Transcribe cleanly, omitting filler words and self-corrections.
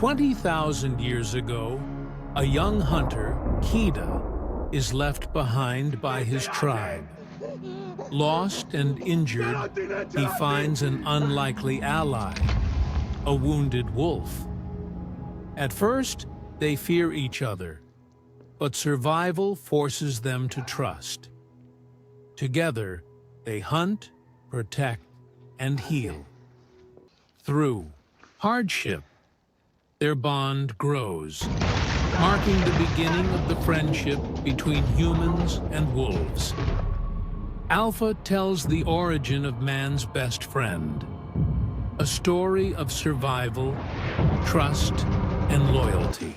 20,000 years ago, a young hunter, Kida, is left behind by his tribe. Lost and injured, he finds an unlikely ally, a wounded wolf. At first, they fear each other, but survival forces them to trust. Together, they hunt, protect, and heal. Through hardship, their bond grows, marking the beginning of the friendship between humans and wolves. Alpha tells the origin of man's best friend, a story of survival, trust, and loyalty.